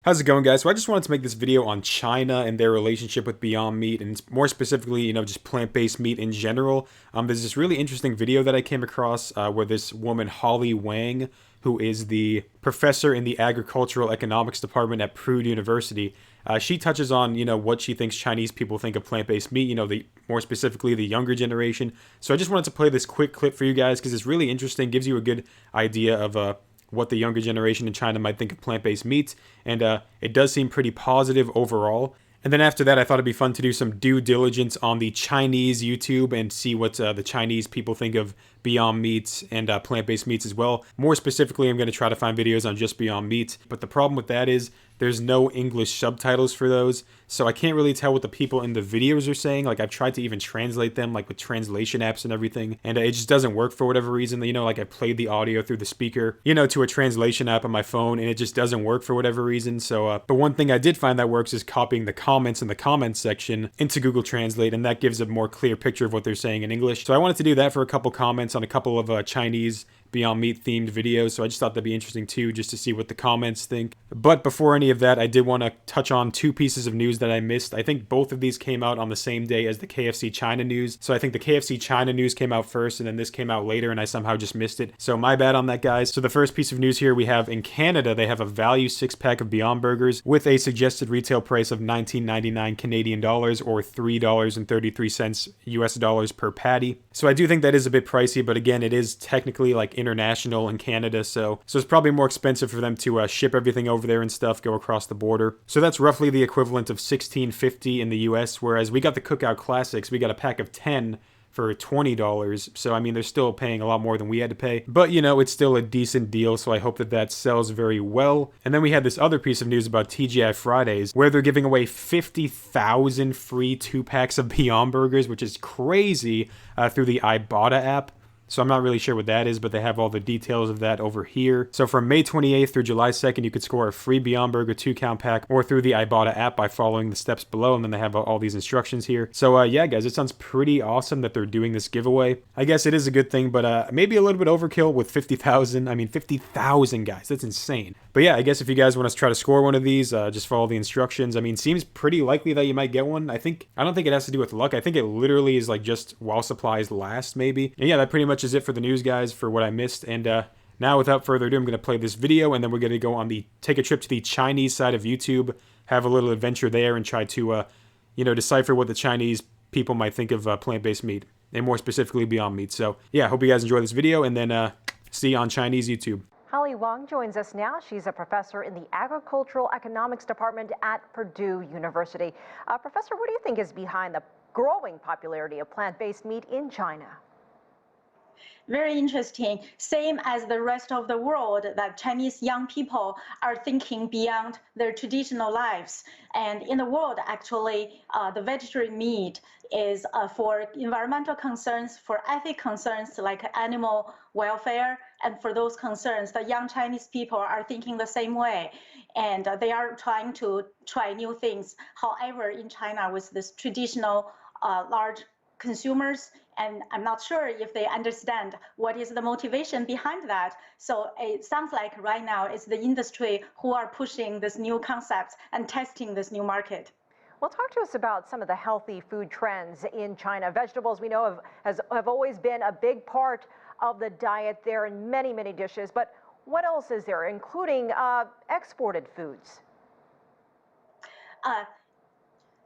How's it going, guys? So I just wanted to make this video on China and their relationship with Beyond Meat, and more specifically, just plant-based meat in general. There's this really interesting video that I came across where this woman, Holly Wang, who is the professor in the agricultural economics department at Purdue University, she touches on, what she thinks Chinese people think of plant-based meat, more specifically the younger generation. So I just wanted to play this quick clip for you guys because it's really interesting, gives you a good idea of what the younger generation in China might think of plant-based meats, and it does seem pretty positive overall. And then after that, I thought it'd be fun to do some due diligence on the Chinese YouTube and see what the Chinese people think of Beyond Meats and plant-based meats as well. More specifically, I'm going to try to find videos on just Beyond Meat, but the problem with that is there's no English subtitles for those, so I can't really tell what the people in the videos are saying. Like, I've tried to even translate them, like with translation apps and everything, and it just doesn't work for whatever reason. Like I played the audio through the speaker, to a translation app on my phone, and it just doesn't work for whatever reason. So, but one thing I did find that works is copying the comments in the comments section into Google Translate, and that gives a more clear picture of what they're saying in English. So I wanted to do that for a couple comments on a couple of Chinese Beyond Meat themed videos, so I just thought that'd be interesting too, just to see what the comments think. But before any of that, I did want to touch on two pieces of news that I missed. I think both of these came out on the same day as the KFC China news. So I think the KFC China news came out first, and then this came out later, and I somehow just missed it. So my bad on that, guys. So the first piece of news here, we have in Canada, they have a value 6-pack of Beyond Burgers with a suggested retail price of $19.99 Canadian dollars or $3.33 US dollars per patty. So I do think that is a bit pricey, but again, it is technically like international in Canada, so it's probably more expensive for them to ship everything over there and stuff, go across the border. So that's roughly the equivalent of $16.50 in the US, whereas we got the Cookout Classics, we got a pack of 10 for $20. So I mean, they're still paying a lot more than we had to pay, but it's still a decent deal, so I hope that that sells very well. And then we had this other piece of news about TGI Fridays, where they're giving away 50,000 free 2-packs of Beyond Burgers, which is crazy, through the Ibotta app. So I'm not really sure what that is, but they have all the details of that over here. So from May 28th through July 2nd, you could score a free Beyond Burger 2-count pack or through the Ibotta app by following the steps below, and then they have all these instructions here. So yeah, guys, it sounds pretty awesome that they're doing this giveaway. I guess it is a good thing, but maybe a little bit overkill with 50,000. I mean, 50,000, guys, that's insane. But yeah, I guess if you guys want to try to score one of these, just follow the instructions. I mean, seems pretty likely that you might get one. I don't think it has to do with luck. I think it literally is like just while supplies last, maybe. And yeah, that pretty much is it for the news, guys, for what I missed. And now, without further ado, I'm going to play this video, and then we're going to go take a trip to the Chinese side of YouTube, have a little adventure there, and try to, decipher what the Chinese people might think of plant-based meat, and more specifically Beyond Meat. So yeah, hope you guys enjoy this video, and then see you on Chinese YouTube. Holly Wong joins us now. She's a professor in the Agricultural Economics Department at Purdue University. Professor, what do you think is behind the growing popularity of plant-based meat in China? Very interesting. Same as the rest of the world, that Chinese young people are thinking beyond their traditional lives. And in the world, actually, the vegetarian meat is for environmental concerns, for ethic concerns like animal welfare, and for those concerns, the young Chinese people are thinking the same way. And they are trying to try new things. However, in China, with this traditional large consumers, and I'm not sure if they understand what is the motivation behind that. So it sounds like right now it's the industry who are pushing this new concepts and testing this new market. Well, talk to us about some of the healthy food trends in China. Vegetables, we know, have always been a big part of the diet there in many, many dishes. But what else is there, including exported foods?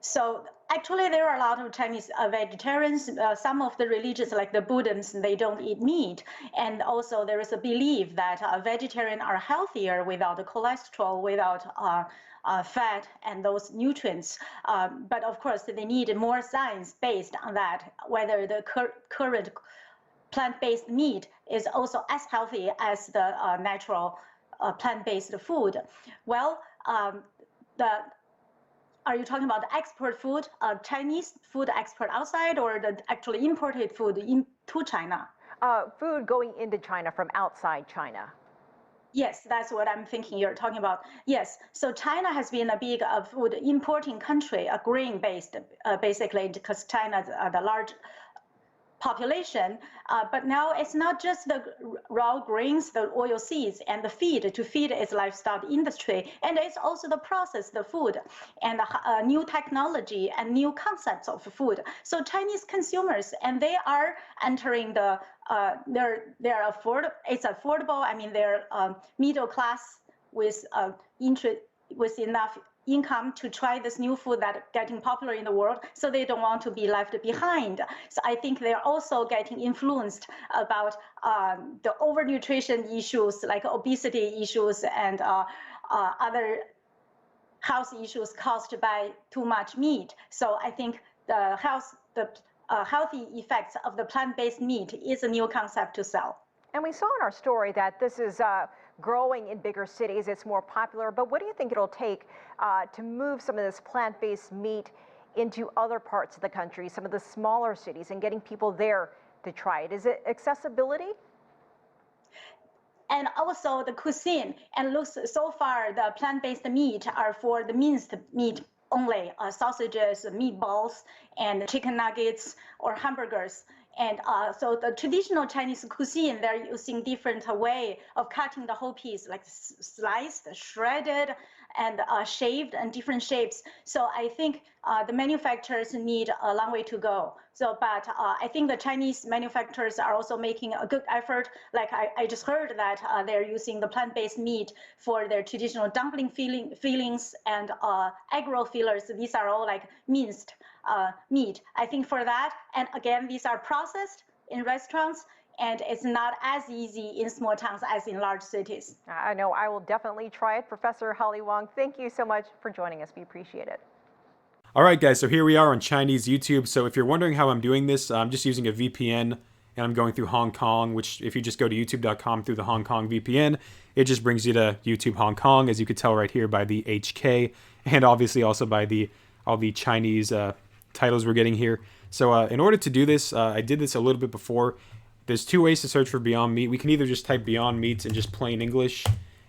So actually, there are a lot of Chinese vegetarians. Some of the religions, like the Buddhists, they don't eat meat. And also, there is a belief that vegetarians are healthier without the cholesterol, without fat and those nutrients. But of course, they need more science based on that, whether the current plant-based meat is also as healthy as the natural plant-based food. Well, are you talking about the export food, Chinese food export outside, or the actually imported food into China? Food going into China from outside China. Yes, that's what I'm thinking you're talking about. Yes, so China has been a big food importing country, a grain-based, basically, because China is the population. But now it's not just the raw grains, the oil seeds, and the feed to feed its livestock industry, and it's also the processed food and new technology and new concepts of food. So Chinese consumers, and they are entering the they're affordable. It's affordable. I mean, they're middle class with with enough income to try this new food that getting popular in the world, so they don't want to be left behind. So I think they're also getting influenced about the overnutrition issues like obesity issues and other health issues caused by too much meat. So I think the healthy effects of the plant-based meat is a new concept to sell. And we saw in our story that this is growing in bigger cities. It's more popular. But what do you think it'll take to move some of this plant-based meat into other parts of the country, some of the smaller cities, and getting people there to try it? Is it accessibility? And also the cuisine. And looks so far, the plant-based meat are for the minced meat only, sausages, meatballs, and chicken nuggets or hamburgers. And so the traditional Chinese cuisine, they're using different way of cutting the whole piece, like sliced, shredded, and shaved, and different shapes. So I think the manufacturers need a long way to go. So, but I think the Chinese manufacturers are also making a good effort. Like I just heard that they're using the plant-based meat for their traditional dumpling fillings and egg roll fillers. These are all like minced meat. I think for that, and again, these are processed in restaurants, and it's not as easy in small towns as in large cities. I know I will definitely try it. Professor Holly Wong, thank you so much for joining us. We appreciate it. All right, guys, so here we are on Chinese YouTube. So if you're wondering how I'm doing this, I'm just using a VPN, and I'm going through Hong Kong, which if you just go to youtube.com through the Hong Kong VPN, it just brings you to YouTube Hong Kong, as you could tell right here by the HK, and obviously also by all the Chinese titles we're getting here. So in order to do this, I did this a little bit before. There's two ways to search for Beyond Meat. We can either just type Beyond Meats in just plain English,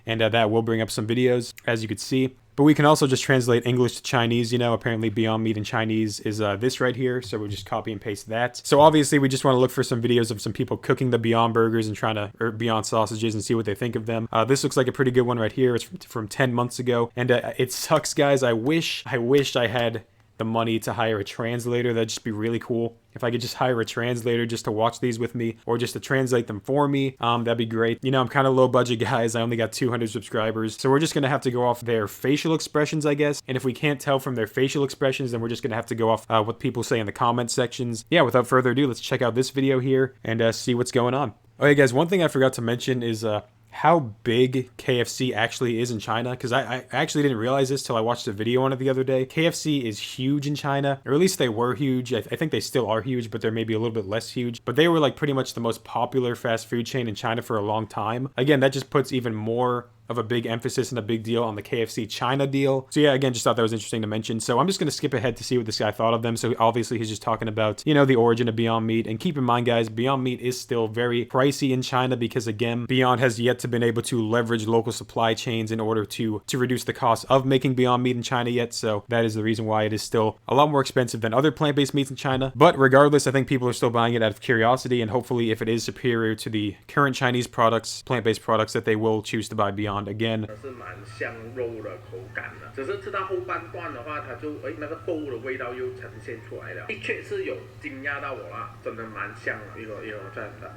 and that will bring up some videos, as you could see. But we can also just translate English to Chinese. You know, apparently Beyond Meat in Chinese is this right here, so we'll just copy and paste that. So obviously we just want to look for some videos of some people cooking the Beyond Burgers and or Beyond sausages and see what they think of them. This looks like a pretty good one right here. It's from 10 months ago, and it sucks, guys. I wish I had the money to hire a translator. That'd just be really cool. If I could just hire a translator just to watch these with me, or just to translate them for me, that'd be great. You know, I'm kind of low budget, guys. I only got 200 subscribers. So we're just going to have to go off their facial expressions, I guess. And if we can't tell from their facial expressions, then we're just going to have to go off what people say in the comment sections. Yeah, without further ado, let's check out this video here and see what's going on. Okay, guys, one thing I forgot to mention is how big KFC actually is in China, because I actually didn't realize this till I watched a video on it the other day. KFC is huge in China, or at least they were huge. I think they still are huge, but they're maybe a little bit less huge. But they were like pretty much the most popular fast food chain in China for a long time. Again, that just puts even more of a big emphasis and a big deal on the KFC China deal. So yeah, again, just thought that was interesting to mention. So I'm just going to skip ahead to see what this guy thought of them. So obviously he's just talking about, you know, the origin of Beyond Meat. And keep in mind, guys, Beyond Meat is still very pricey in China because, again, Beyond has yet to been able to leverage local supply chains in order to reduce the cost of making Beyond Meat in China yet. So that is the reason why it is still a lot more expensive than other plant-based meats in China. But regardless, I think people are still buying it out of curiosity, and hopefully if it is superior to the current Chinese products, plant-based products, that they will choose to buy Beyond again. 蛮像肉的口感的，只是吃到后半段的话，它就那个豆的味道又呈现出来了，的确是有惊讶到我啦，真的蛮像一个这样的。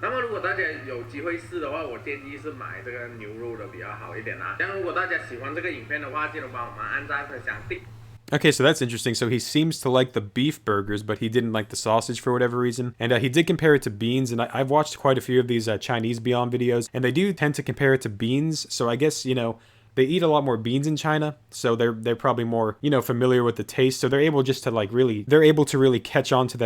那么如果大家有机会试的话，我建议是买这个牛肉的比较好一点啦。像如果大家喜欢这个影片的话，记得帮我们按赞、分享、订。Okay, so that's interesting. So he seems to like the beef burgers, but he didn't like the sausage for whatever reason. And he did compare it to beans, and I've watched quite a few of these Chinese Beyond videos, and they do tend to compare it to beans. So I guess, you know, they eat a lot more beans in China, so they're probably more, you know, familiar with the taste. So they're able just to really catch on to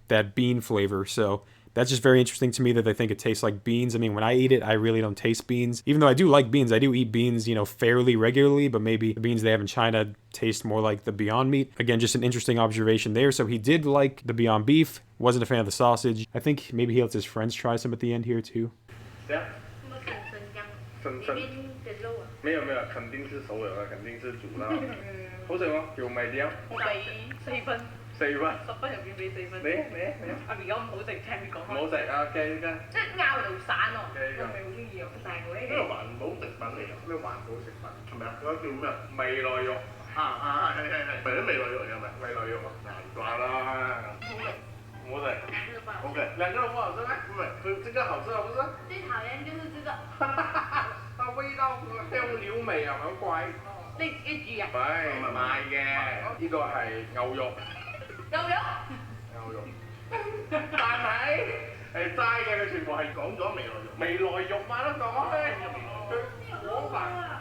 that bean flavor. So that's just very interesting to me that they think it tastes like beans. I mean, when I eat it, I really don't taste beans. Even though I do like beans, I do eat beans, you know, fairly regularly, but maybe the beans they have in China taste more like the Beyond Meat. Again, just an interesting observation there. So he did like the Beyond Beef, wasn't a fan of the sausage. I think maybe he lets his friends try some at the end here too. Yeah. 没有，肯定是熟了，肯定是煮了。好食喎，叫咪啲啊？4分。4 4分。10分入邊俾4分。你阿 B 哥唔好食，聽佢講唔好食啊，OK 跟。即係拗就散喎，我唔係好中意喎，但係我呢呢個環保食品嚟㗎，咩環保食品？係咪啊？嗰個叫咩？未來肉。係，咪啲未來肉嚟㗎咪？未來肉啊，難怪啦。好食。OK，兩個都不好吃咩？唔係，佢這個好吃啊，不是？最討厭就是這個。它味道香料味係咪好貴？你自己煮啊？唔係買嘅，呢個係牛肉。牛肉。牛肉。但係係齋嘅，佢全部係講咗未來肉。未來肉嘛都講咩？佢磨飯，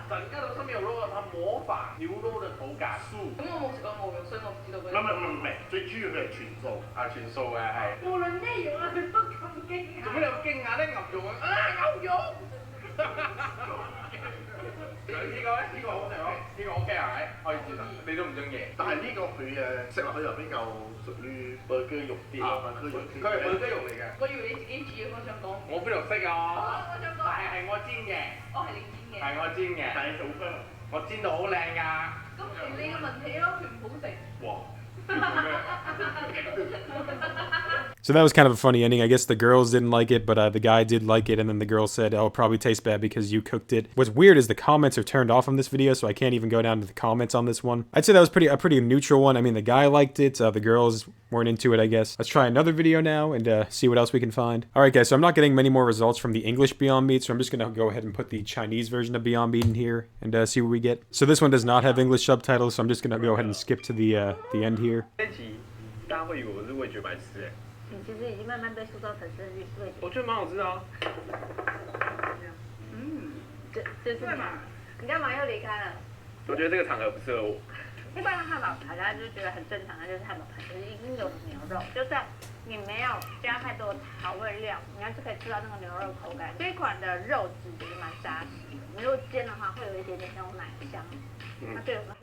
整個都是沒有肉的，它磨飯牛肉的口感酥。咁我冇食過牛肉，所以我唔知道嗰啲。唔係，最主要佢係全素啊，全素嘅係。無論咩肉啊，佢都咁驚訝。做咩你咁驚訝咧？牛肉啊，牛肉！呢個咧，呢個好食咯，呢個 OK 係咪？可以接受，你都唔中意。但係呢個佢誒食落去又比較屬於burger肉啲啊，佢係burger肉嚟嘅。我以為你自己煮嘅，我想講。我邊度識啊？我想講。係我煎嘅。哦，係你煎嘅。係我煎嘅。但係好香，我煎到好靚㗎。咁係你嘅問題咯，佢唔好食。哇！ So that was kind of a funny ending. I guess the girls didn't like it, but the guy did like it, and then the girl said, "Oh, it probably tastes bad because you cooked it." What's weird is the comments are turned off on this video, so I can't even go down to the comments on this one. I'd say that was a pretty neutral one. I mean, the guy liked it, the girls weren't into it, I guess. Let's try another video now and see what else we can find. Alright guys, so I'm not getting many more results from the English Beyond Meat, so I'm just gonna go ahead and put the Chinese version of Beyond Meat in here and see what we get. So this one does not have English subtitles, so I'm just gonna go ahead and skip to the end here. 大家会以为我是味觉白痴哎。你其实已经慢慢被塑造成是味觉。我觉得蛮好吃的啊。就是你干嘛又离开了？我觉得这个场合不适合我。一般的汉堡排，大家就觉得很正常，那就是汉堡排，就是一定有牛肉，就算你没有加太多调味料，你还是可以吃到那个牛肉口感。这一款的肉质其实蛮扎实的，你如果煎的话，会有一点点那种奶香。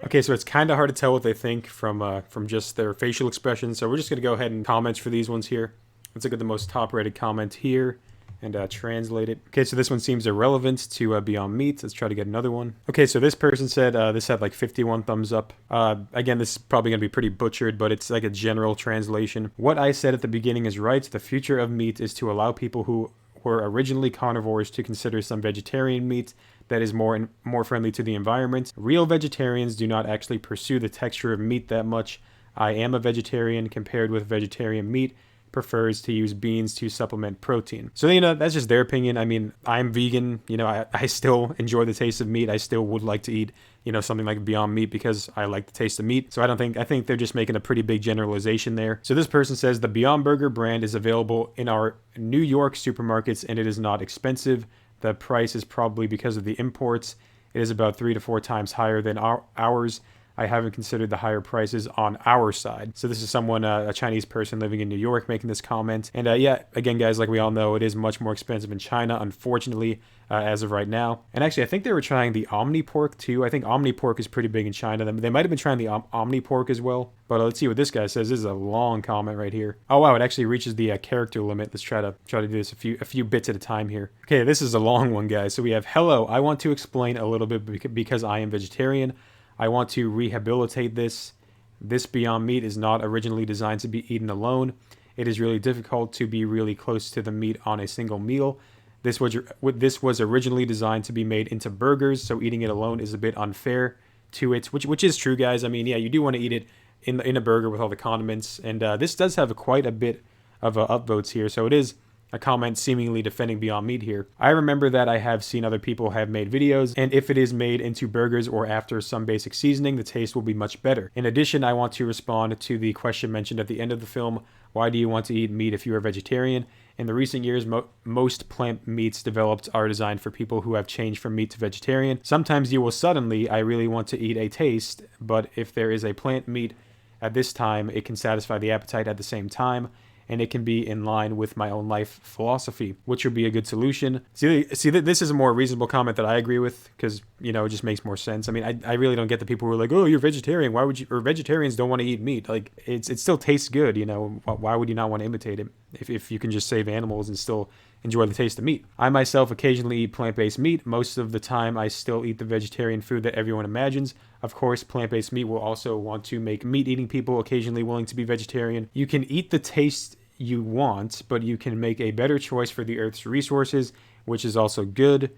Okay, so it's kind of hard to tell what they think from just their facial expressions. So we're just gonna go ahead and comments for these ones here. Let's look at the most top-rated comment here and translate it. Okay, so this one seems irrelevant to Beyond Meat. Let's try to get another one. Okay, so this person said this had like 51 thumbs up. Again, this is probably gonna be pretty butchered, but it's like a general translation. What I said at the beginning is right. The future of meat is to allow people who were originally carnivores to consider some vegetarian meat that is more friendly to the environment. Real vegetarians do not actually pursue the texture of meat that much. I am a vegetarian compared with vegetarian meat prefers to use beans to supplement protein. So, you know, that's just their opinion. I mean, I'm vegan, you know, I still enjoy the taste of meat. I still would like to eat, you know, something like Beyond Meat because I like the taste of meat. So I think they're just making a pretty big generalization there. So this person says the Beyond Burger brand is available in our New York supermarkets and it is not expensive. The price is probably because of the imports. It is about 3 to 4 times higher than ours. I haven't considered the higher prices on our side. So this is someone, a Chinese person living in New York making this comment. And yeah, again, guys, like we all know, it is much more expensive in China, unfortunately, as of right now. And actually, I think they were trying the Omni Pork too. I think Omni Pork is pretty big in China. They might have been trying the Omni Pork as well. But let's see what this guy says. This is a long comment right here. Oh wow, it actually reaches the character limit. Let's try to do this a few bits at a time here. Okay, this is a long one, guys. So we have, hello, I want to explain a little bit because I am vegetarian. I want to rehabilitate this. This Beyond Meat is not originally designed to be eaten alone. It is really difficult to be really close to the meat on a single meal. This was originally designed to be made into burgers, so eating it alone is a bit unfair to it, which is true, guys. I mean, yeah, you do want to eat it in a burger with all the condiments, and this does have quite a bit of upvotes here, so it is a comment seemingly defending Beyond Meat here. I remember that I have seen other people have made videos, and if it is made into burgers or after some basic seasoning, the taste will be much better. In addition, I want to respond to the question mentioned at the end of the film, why do you want to eat meat if you are vegetarian? In the recent years, most plant meats developed are designed for people who have changed from meat to vegetarian. Sometimes you will suddenly, I really want to eat a taste, but if there is a plant meat at this time, it can satisfy the appetite at the same time, and it can be in line with my own life philosophy, which would be a good solution. See, this is a more reasonable comment that I agree with, because, you know, it just makes more sense. I mean, I really don't get the people who are like, oh, you're vegetarian, why would you, or vegetarians don't want to eat meat. Like, it still tastes good, you know, why would you not want to imitate it if you can just save animals and still enjoy the taste of meat. I myself occasionally eat plant-based meat. Most of the time, I still eat the vegetarian food that everyone imagines. Of course, plant-based meat will also want to make meat-eating people occasionally willing to be vegetarian. You can eat the taste you want, but you can make a better choice for the Earth's resources, which is also good.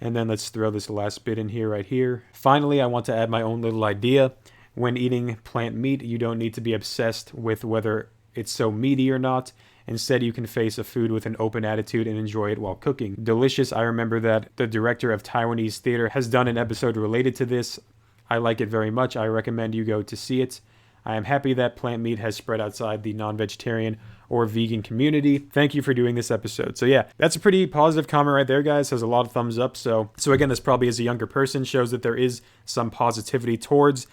And then let's throw this last bit in here right here. Finally, I want to add my own little idea. When eating plant meat, you don't need to be obsessed with whether it's so meaty or not. Instead, you can face a food with an open attitude and enjoy it while cooking. Delicious. I remember that the director of Taiwanese theater has done an episode related to this. I like it very much. I recommend you go to see it. I am happy that plant meat has spread outside the non-vegetarian or vegan community. Thank you for doing this episode. So yeah, that's a pretty positive comment right there, guys. Has a lot of thumbs up. So again, this probably as a younger person shows that there is some positivity towards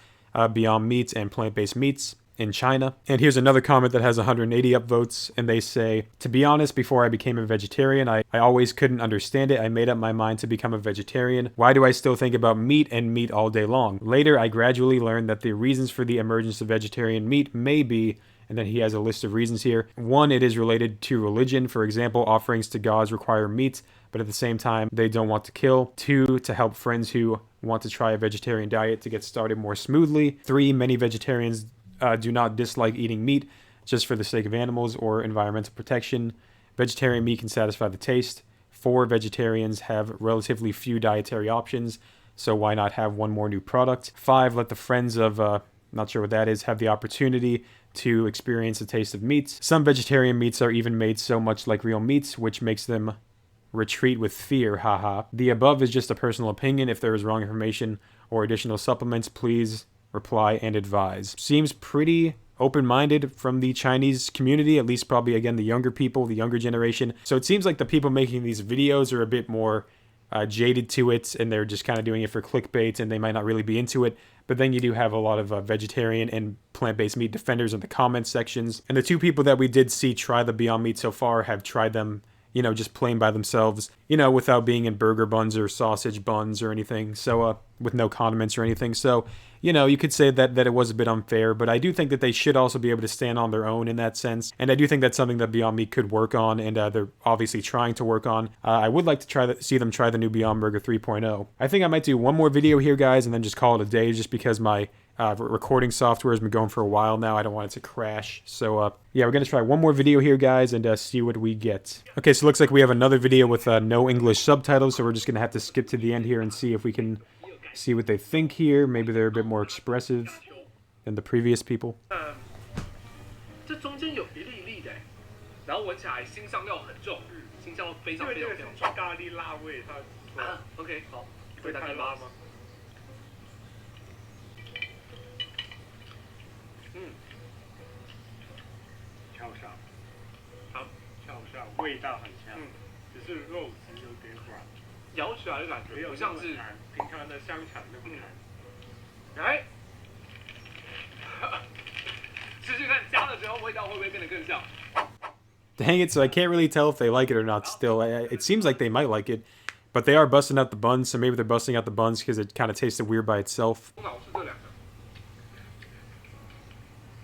Beyond Meat and plant-based meats in China. And here's another comment that has 180 upvotes, and they say, to be honest, before I became a vegetarian, I always couldn't understand it. I made up my mind to become a vegetarian. Why do I still think about meat and meat all day long? Later, I gradually learned that the reasons for the emergence of vegetarian meat may be, and then he has a list of reasons here. One, it is related to religion. For example, offerings to gods require meat, but at the same time, they don't want to kill. 2, to help friends who want to try a vegetarian diet to get started more smoothly. 3, many vegetarians do not dislike eating meat just for the sake of animals or environmental protection. Vegetarian meat can satisfy the taste. 4, vegetarians have relatively few dietary options, so why not have one more new product? 5, let the friends of, not sure what that is, have the opportunity to experience the taste of meats. Some vegetarian meats are even made so much like real meats, which makes them retreat with fear, haha. The above is just a personal opinion. If there is wrong information or additional supplements, please reply and advise. Seems pretty open-minded from the Chinese community, at least probably, again, the younger people, the younger generation. So it seems like the people making these videos are a bit more jaded to it, and they're just kind of doing it for clickbait, and they might not really be into it. But then you do have a lot of vegetarian and plant-based meat defenders in the comment sections. And the 2 people that we did see try the Beyond Meat so far have tried them, just plain by themselves, without being in burger buns or sausage buns or anything. So, with no condiments or anything. So, you could say that it was a bit unfair, but I do think that they should also be able to stand on their own in that sense. And I do think that's something that Beyond Meat could work on, and they're obviously trying to work on. I would like to see them try the new Beyond Burger 3.0. I think I might do one more video here, guys, and then just call it a day, just because my recording software has been going for a while now. I don't want it to crash. So, yeah, we're going to try one more video here, guys, and see what we get. Okay, so it looks like we have another video with no English subtitles, so we're just going to have to skip to the end here and see if we can see what they think here. Maybe they're a bit more expressive than the previous people. 这中间有一粒一粒的，然后闻起来辛香料很重，辛香料非常非常非常重。咖喱辣味，它OK 好，味道太辣吗？翘上，好，翘上，味道很香，只是肉质有点软，咬起来的感觉不像是平常的香肠那么弹。来，试试看加了之后味道会不会变得更像？ Dang it, so I can't really tell if they like it or not still. It seems like they might like it, but they are busting out the buns, so maybe they're busting out the buns because it kind of tasted weird by itself. 通常是这两个，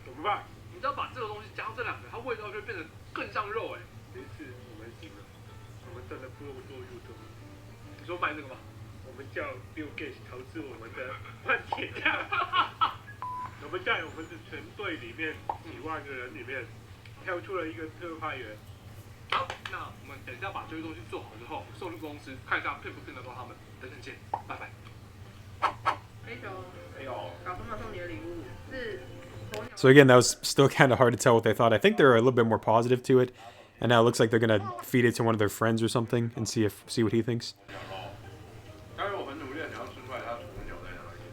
怎么办？你只要把这个东西加上这两个，它味道就会变得更像肉哎。这次我们行了，我们真的不做 YouTube。你说买这个吗？我们叫 Bill Gates 投资我们的番茄酱。我们在我们的团队里面几万个人里面，挑出了一个特派员。好，那我们等一下把这些东西做好之后，送入公司看一下骗不骗得到他们。等等见，拜拜。哎呦，小朋友送你的礼物是。 So again, that was still kind of hard to tell what they thought. I think they're a little bit more positive to it, and now it looks like they're gonna feed it to one of their friends or something and see what he thinks. 但是我很努力的想要吃出来它煮的牛在哪里，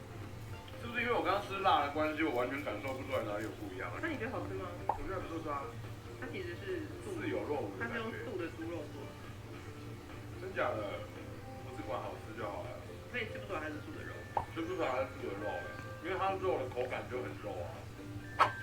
是不是因为我刚刚吃辣的关系，我完全感受不出来哪里有不一样？那你觉得好吃吗？我觉得不错啊，它其实是是有肉的它是用感觉。素的猪肉做的，真假的？不是管好吃就好了，所以吃不出来它是素的肉。吃不出来它是素的肉，因为它肉的口感就很肉啊。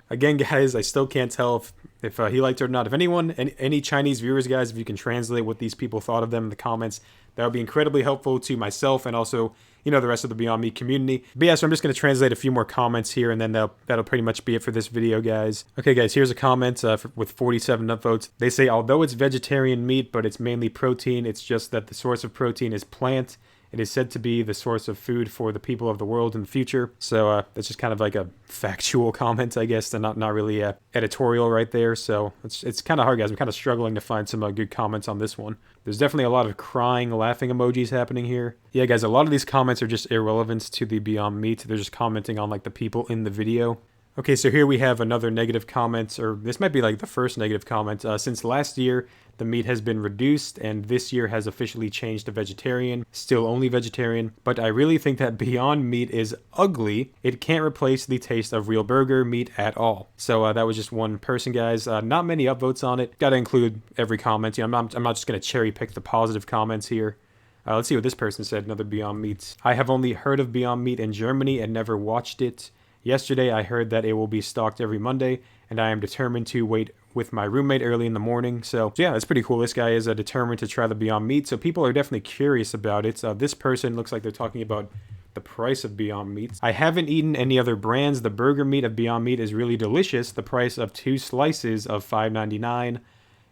Again, guys, I still can't tell if he liked it or not. If anyone, any Chinese viewers, guys, if you can translate what these people thought of them in the comments, that would be incredibly helpful to myself and also, you know, the rest of the Beyond Meat community. But yeah, so I'm just going to translate a few more comments here, and then that'll pretty much be it for this video, guys. Okay, guys, here's a comment with 47 upvotes. They say, although it's vegetarian meat, but it's mainly protein, it's just that the source of protein is plant. It is said to be the source of food for the people of the world in the future. So that's just kind of like a factual comment, I guess, and not really editorial right there. So it's kind of hard, guys. I'm kind of struggling to find some good comments on this one. There's definitely a lot of crying, laughing emojis happening here. Yeah, guys, a lot of these comments are just irrelevant to the Beyond Meat. They're just commenting on like the people in the video. Okay, so here we have another negative comment, or this might be like the first negative comment. Since last year, the meat has been reduced, and this year has officially changed to vegetarian, still only vegetarian, but I really think that Beyond Meat is ugly. It can't replace the taste of real burger meat at all. So that was just one person, guys. Not many upvotes on it. Gotta include every comment. You know, I'm not just gonna cherry pick the positive comments here. Let's see what this person said, another Beyond Meat. I have only heard of Beyond Meat in Germany and never watched it. Yesterday, I heard that it will be stocked every Monday, and I am determined to wait with my roommate early in the morning. So yeah, that's pretty cool. This guy is determined to try the Beyond Meat, so people are definitely curious about it. This person looks like they're talking about the price of Beyond Meat. I haven't eaten any other brands. The burger meat of Beyond Meat is really delicious. The price of 2 slices of $5.99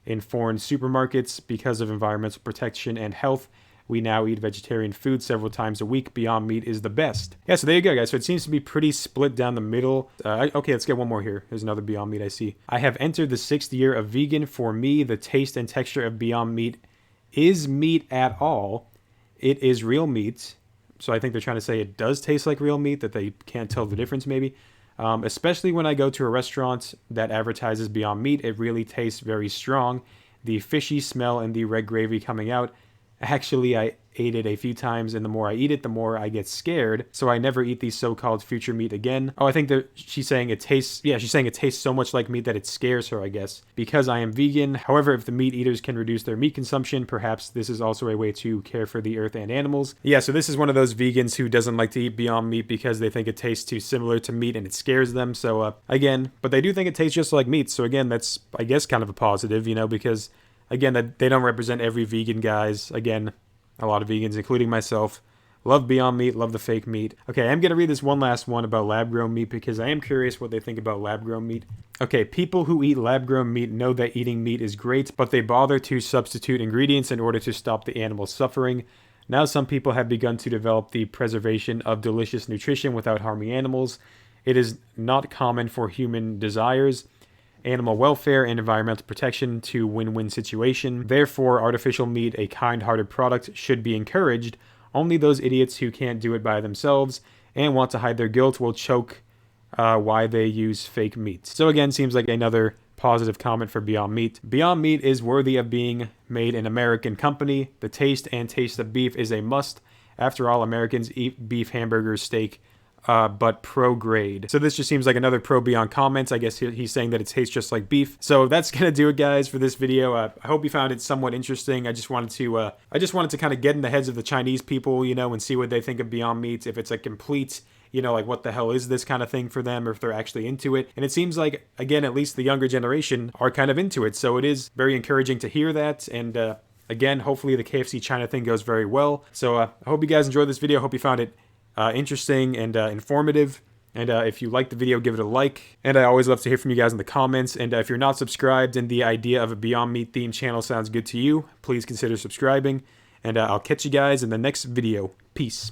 in foreign supermarkets because of environmental protection and health. We now eat vegetarian food several times a week. Beyond Meat is the best. Yeah, so there you go, guys. So it seems to be pretty split down the middle. Okay, let's get one more here. There's another Beyond Meat I see. I have entered the 6th year of vegan. For me, the taste and texture of Beyond Meat is meat at all. It is real meat. So I think they're trying to say it does taste like real meat, that they can't tell the difference maybe. Especially when I go to a restaurant that advertises Beyond Meat, it really tastes very strong. The fishy smell and the red gravy coming out. Actually, I ate it a few times, and the more I eat it, the more I get scared, so I never eat the so-called future meat again. Oh, I think that she's saying it tastes, yeah, she's saying it tastes so much like meat that it scares her, I guess, because I am vegan. However, if the meat eaters can reduce their meat consumption, perhaps this is also a way to care for the earth and animals. Yeah, so this is one of those vegans who doesn't like to eat Beyond Meat because they think it tastes too similar to meat and it scares them. So, again, but they do think it tastes just like meat, so again, that's, I guess, kind of a positive, you know, because again, that they don't represent every vegan, guys. Again, a lot of vegans, including myself, love Beyond Meat, love the fake meat. Okay, I'm going to read this one last one about lab-grown meat because I am curious what they think about lab-grown meat. Okay, people who eat lab-grown meat know that eating meat is great, but they bother to substitute ingredients in order to stop the animal's suffering. Now some people have begun to develop the preservation of delicious nutrition without harming animals. It is not common for human desires, animal welfare, and environmental protection to win-win situation. Therefore, artificial meat, a kind-hearted product, should be encouraged. Only those idiots who can't do it by themselves and want to hide their guilt will choke why they use fake meat. So again, seems like another positive comment for Beyond Meat. Beyond Meat is worthy of being made an American company. The taste and taste of beef is a must. After all, Americans eat beef, hamburgers, steak, but pro-grade. So this just seems like another pro-Beyond comments. I guess he's saying that it tastes just like beef. So that's gonna do it, guys, for this video. I hope you found it somewhat interesting. I just wanted to kind of get in the heads of the Chinese people, you know, and see what they think of Beyond Meat. If it's a complete, you know, like what the hell is this kind of thing for them, or if they're actually into it. And it seems like, again, at least the younger generation are kind of into it. So it is very encouraging to hear that. And again, hopefully the KFC China thing goes very well. So I hope you guys enjoyed this video. I hope you found it interesting and informative, and if you liked the video, give it a like. And I always love to hear from you guys in the comments. And if you're not subscribed and the idea of a Beyond Meat themed channel sounds good to you, please consider subscribing, and I'll catch you guys in the next video. Peace.